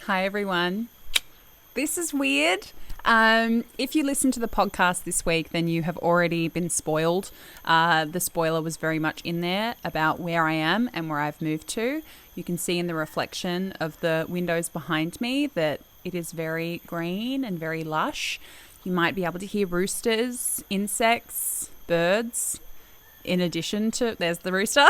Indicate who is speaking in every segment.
Speaker 1: Hi, everyone. This is weird. If you listen to the podcast this week, then you have already been spoiled. The spoiler was very much in there about where I am and where I've moved to. You can see in the reflection of the windows behind me that it is very green and very lush. You might be able to hear roosters, insects, birds. In addition to, there's the rooster.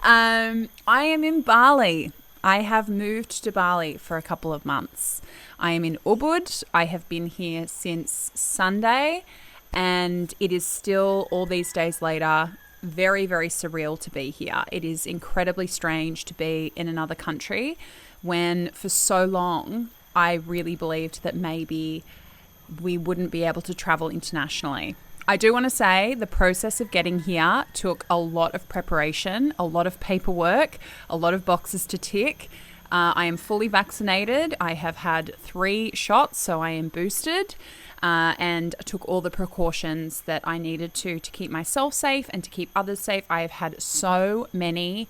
Speaker 1: I am in Bali. I have moved to Bali for a couple of months. I am in Ubud. I have been here since Sunday, and it is still, all these days later, very, very surreal to be here. It is incredibly strange to be in another country when for so long I really believed that maybe we wouldn't be able to travel internationally. I do want to say the process of getting here took a lot of preparation, a lot of paperwork, a lot of boxes to tick. I am fully vaccinated. I have had 3 shots, so I am boosted, and took all the precautions that I needed to keep myself safe and to keep others safe. I have had so many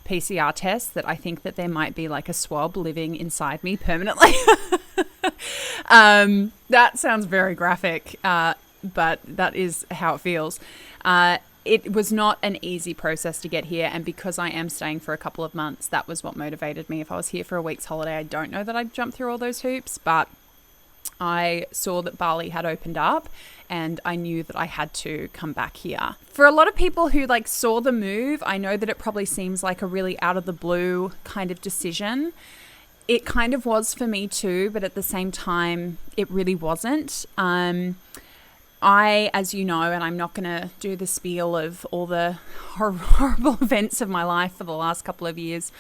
Speaker 1: PCR tests that I think that there might be like a swab living inside me permanently. That sounds very graphic. But that is how it feels. It was not an easy process to get here, and because I am staying for a couple of months, that was what motivated me. If I was here for a week's holiday, I don't know that I'd jump through all those hoops, but I saw that Bali had opened up and I knew that I had to come back here. For a lot of people who saw the move, I know that it probably seems like a really out of the blue kind of decision. It kind of was for me too, but at the same time, it really wasn't. I, as you know, and I'm not going to do the spiel of all the horrible events of my life for the last couple of years,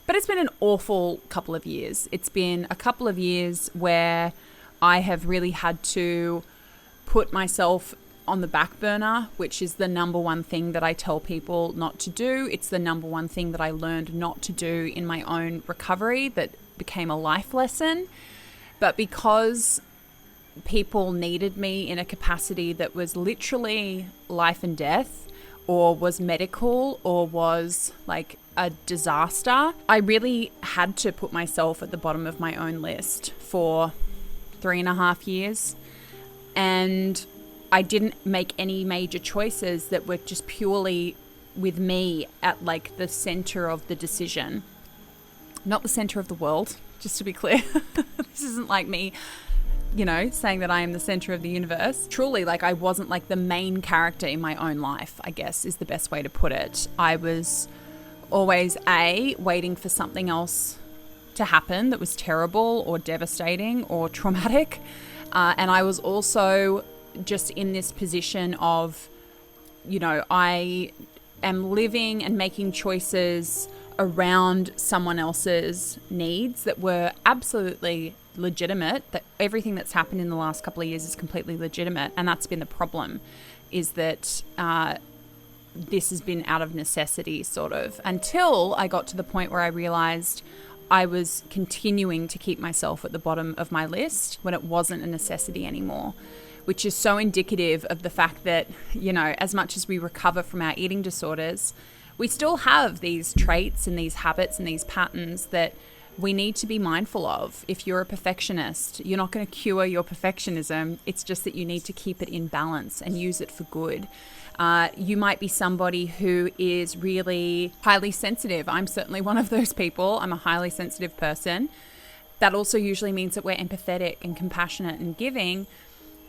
Speaker 1: but it's been an awful couple of years. It's been a couple of years where I have really had to put myself on the back burner, which is the number one thing that I tell people not to do. It's the number one thing that I learned not to do in my own recovery that became a life lesson. But because people needed me in a capacity that was literally life and death, or was medical, or was like a disaster, I really had to put myself at the bottom of my own list for 3.5 years. And I didn't make any major choices that were just purely with me at the center of the decision. Not the center of the world, just to be clear. This isn't like me saying that I am the center of the universe. Truly, I wasn't the main character in my own life, I guess is the best way to put it. I was always waiting for something else to happen that was terrible or devastating or traumatic. And I was also just in this position of, I am living and making choices around someone else's needs that were absolutely legitimate. That everything that's happened in the last couple of years is completely legitimate, and that's been the problem, is that this has been out of necessity, sort of, until I got to the point where I realized I was continuing to keep myself at the bottom of my list when it wasn't a necessity anymore, which is so indicative of the fact that, as much as we recover from our eating disorders, we still have these traits and these habits and these patterns that we need to be mindful of. If you're a perfectionist, you're not going to cure your perfectionism. It's just that you need to keep it in balance and use it for good. You might be somebody who is really highly sensitive. I'm certainly one of those people. I'm a highly sensitive person. That also usually means that we're empathetic and compassionate and giving.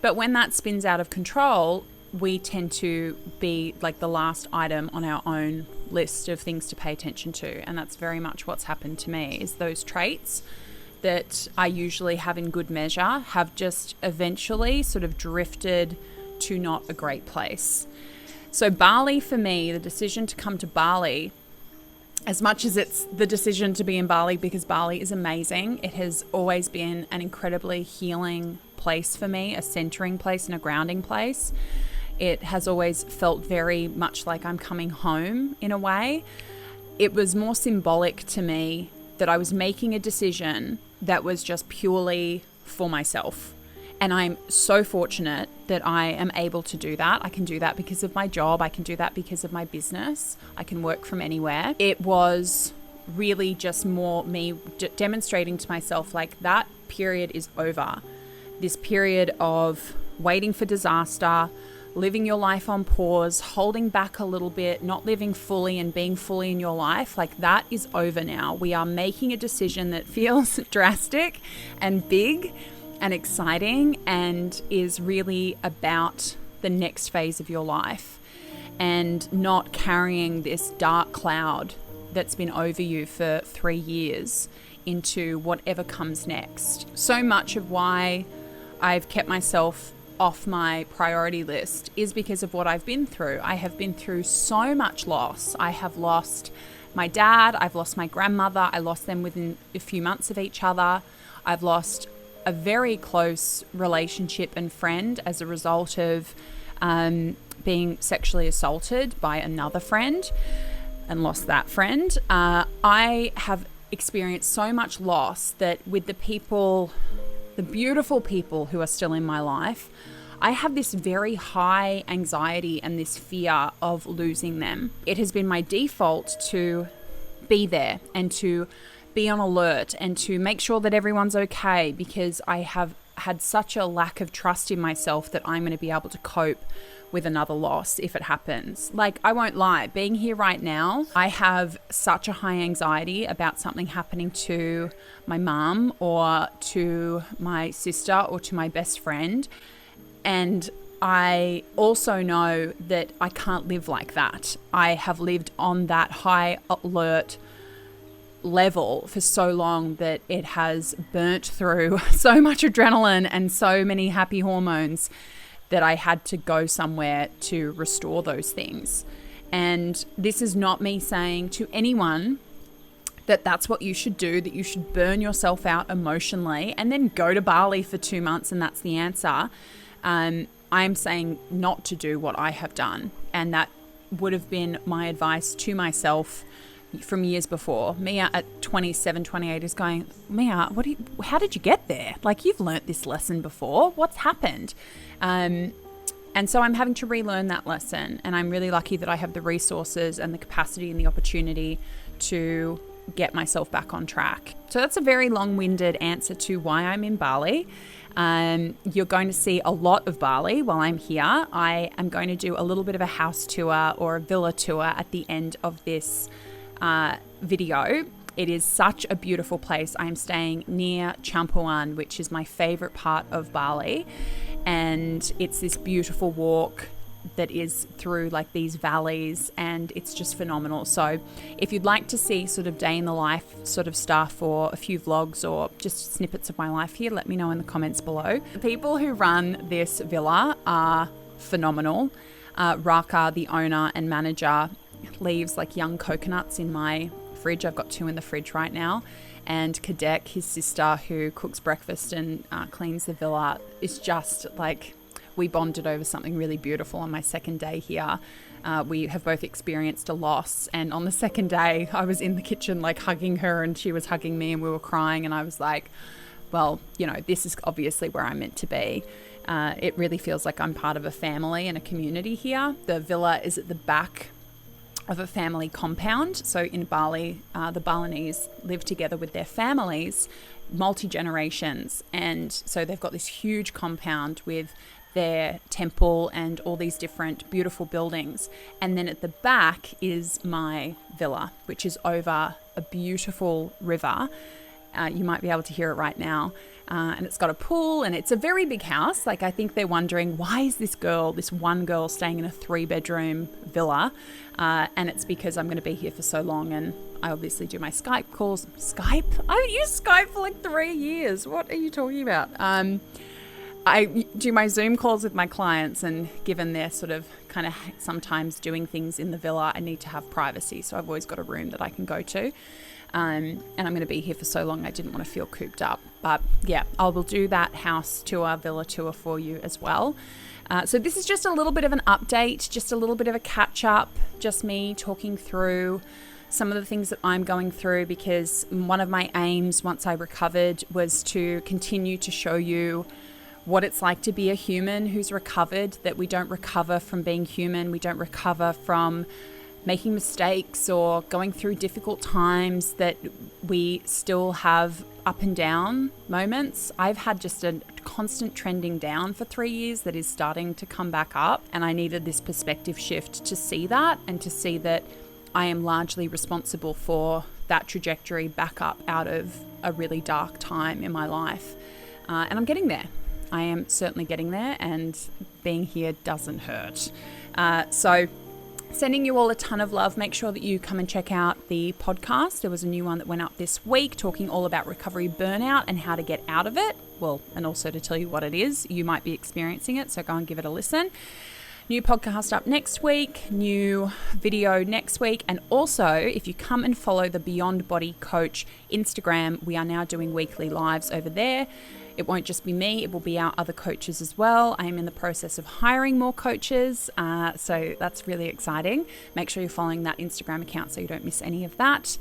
Speaker 1: But when that spins out of control, we tend to be the last item on our own list of things to pay attention to. And that's very much what's happened to me, is those traits that I usually have in good measure have just eventually sort of drifted to not a great place. So Bali, for me, the decision to come to Bali, as much as it's the decision to be in Bali because Bali is amazing, it has always been an incredibly healing place for me, a centering place and a grounding place. It has always felt very much like I'm coming home in a way. It was more symbolic to me that I was making a decision that was just purely for myself. And I'm so fortunate that I am able to do that. I can do that because of my job. I can do that because of my business. I can work from anywhere. It was really just more me demonstrating to myself like that period is over. This period of waiting for disaster, living your life on pause, holding back a little bit, not living fully and being fully in your life, like that is over now. We are making a decision that feels drastic and big and exciting and is really about the next phase of your life, and not carrying this dark cloud that's been over you for 3 years into whatever comes next. So much of why I've kept myself off my priority list is because of what I've been through. I have been through so much loss. I have lost my dad, I've lost my grandmother, I lost them within a few months of each other. I've lost a very close relationship and friend as a result of being sexually assaulted by another friend, and lost that friend. I have experienced so much loss that with the people, the beautiful people who are still in my life, I have this very high anxiety and this fear of losing them. It has been my default to be there and to be on alert and to make sure that everyone's okay, because I have had such a lack of trust in myself that I'm going to be able to cope with another loss if it happens. Like, I won't lie, being here right now, I have such a high anxiety about something happening to my mum or to my sister or to my best friend. And I also know that I can't live like that. I have lived on that high alert level for so long that it has burnt through so much adrenaline and so many happy hormones that I had to go somewhere to restore those things. And this is not me saying to anyone that that's what you should do, that you should burn yourself out emotionally and then go to Bali for 2 months and that's the answer. I'm saying not to do what I have done. And that would have been my advice to myself from years before. Mia at 27, 28 is going, Mia, how did you get there? Like, you've learnt this lesson before. What's happened? And so I'm having to relearn that lesson. And I'm really lucky that I have the resources and the capacity and the opportunity to get myself back on track. So that's a very long-winded answer to why I'm in Bali. You're going to see a lot of Bali while I'm here. I am going to do a little bit of a house tour or a villa tour at the end of this video. It is such a beautiful place. I'm staying near Champuan, which is my favorite part of Bali. And it's this beautiful walk that is through like these valleys, and it's just phenomenal. So if you'd like to see sort of day in the life sort of stuff or a few vlogs or just snippets of my life here, let me know in the comments below. The people who run this villa are phenomenal. Raka, the owner and manager, leaves like young coconuts in my fridge. I've got 2 in the fridge right now. And Kadek, his sister, who cooks breakfast and cleans the villa, is just like, we bonded over something really beautiful on my second day here. We have both experienced a loss, and on the second day I was in the kitchen like hugging her and she was hugging me and we were crying, and I was like, well, you know, this is obviously where I'm meant to be. It really feels like I'm part of a family and a community here. The villa is at the back of a family compound. So in Bali, the Balinese live together with their families, multi-generations. And so they've got this huge compound with their temple and all these different beautiful buildings. And then at the back is my villa, which is over a beautiful river. You might be able to hear it right now. And it's got a pool, and it's a very big house. Like, I think they're wondering, why is this one girl staying in a 3-bedroom villa? And it's because I'm going to be here for so long, and I obviously do my Skype calls. Skype? I haven't used Skype for like 3 years. What are you talking about? I do my Zoom calls with my clients, and given they're sort of kind of sometimes doing things in the villa, I need to have privacy. So I've always got a room that I can go to. And I'm going to be here for so long, I didn't want to feel cooped up. But yeah, I will do that house tour, villa tour for you as well. So this is just a little bit of an update, just a little bit of a catch up, just me talking through some of the things that I'm going through, because one of my aims once I recovered was to continue to show you what it's like to be a human who's recovered, that we don't recover from being human. We don't recover from making mistakes or going through difficult times, that we still have up and down moments. I've had just a constant trending down for 3 years that is starting to come back up, and I needed this perspective shift to see that, and to see that I am largely responsible for that trajectory back up out of a really dark time in my life. And I'm getting there. I am certainly getting there, and being here doesn't hurt. So sending you all a ton of love. Make sure that you come and check out the podcast. There was a new one that went up this week talking all about recovery burnout and how to get out of it. Well, and also to tell you what it is. You might be experiencing it, so go and give it a listen. New podcast up next week, new video next week. And also, if you come and follow the Beyond Body Coach Instagram, we are now doing weekly lives over there. It won't just be me, it will be our other coaches as well. I am in the process of hiring more coaches, so that's really exciting. Make sure you're following that Instagram account so you don't miss any of that.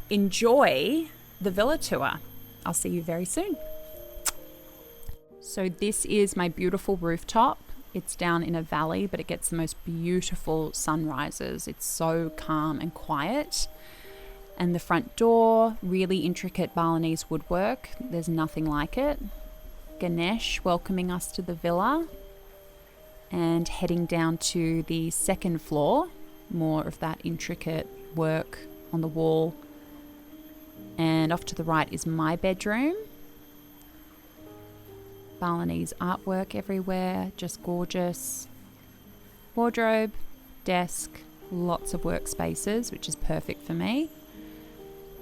Speaker 1: Enjoy the villa tour. I'll see you very soon. So this is my beautiful rooftop. It's down in a valley, but it gets the most beautiful sunrises. It's so calm and quiet. And the front door, really intricate Balinese woodwork. There's nothing like it. Ganesh welcoming us to the villa. And heading down to the second floor. More of that intricate work on the wall. And off to the right is my bedroom. Balinese artwork everywhere, just gorgeous. Wardrobe, desk, lots of workspaces, which is perfect for me.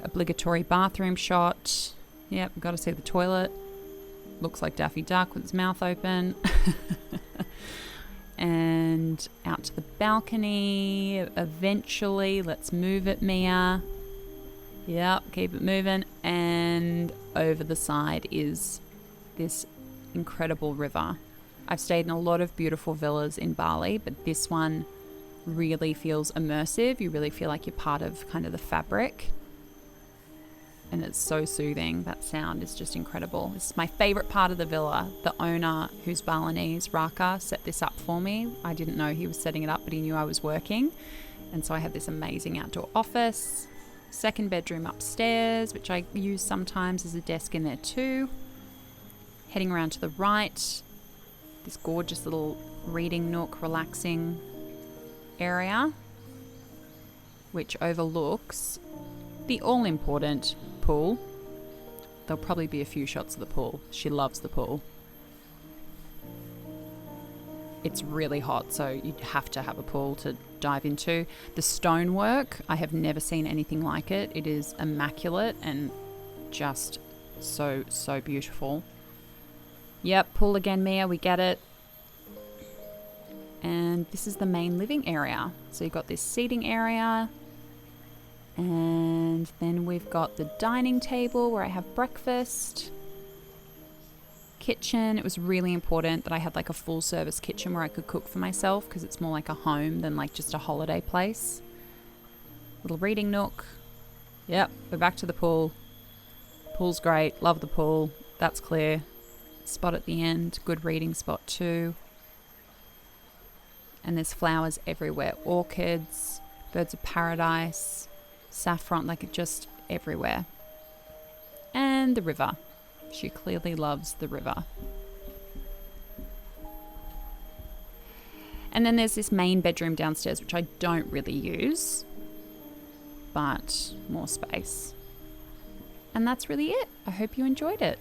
Speaker 1: Obligatory bathroom shot. Yep, got to see the toilet. Looks like Daffy Duck with his mouth open. And out to the balcony. Eventually, let's move it, Mia. Yep, keep it moving. And over the side is this incredible river. I've stayed in a lot of beautiful villas in Bali, but this one really feels immersive. You really feel like you're part of kind of the fabric. And it's so soothing. That sound is just incredible. This is my favorite part of the villa. The owner, who's Balinese, Raka, set this up for me. I didn't know he was setting it up, but he knew I was working. And so I have this amazing outdoor office. Second bedroom upstairs, which I use sometimes as a desk in there too. Heading around to the right, this gorgeous little reading nook, relaxing area, which overlooks the all-important pool. There'll probably be a few shots of the pool. She loves the pool. It's really hot, so you'd have to have a pool to dive into. The stonework, I have never seen anything like it. It is immaculate and just so, so beautiful. Yep, pool again, Mia, we get it. And this is the main living area. So you've got this seating area. And then we've got the dining table where I have breakfast. Kitchen. It was really important that I had like a full service kitchen where I could cook for myself, because it's more like a home than like just a holiday place. Little reading nook. Yep, we're back to the pool. Pool's great. Love the pool. That's clear. Spot at the end. Good reading spot too. And there's flowers everywhere. Orchids, birds of paradise, saffron, like just everywhere. And the river. She clearly loves the river. And then there's this main bedroom downstairs, which I don't really use, but more space. And that's really it. I hope you enjoyed it.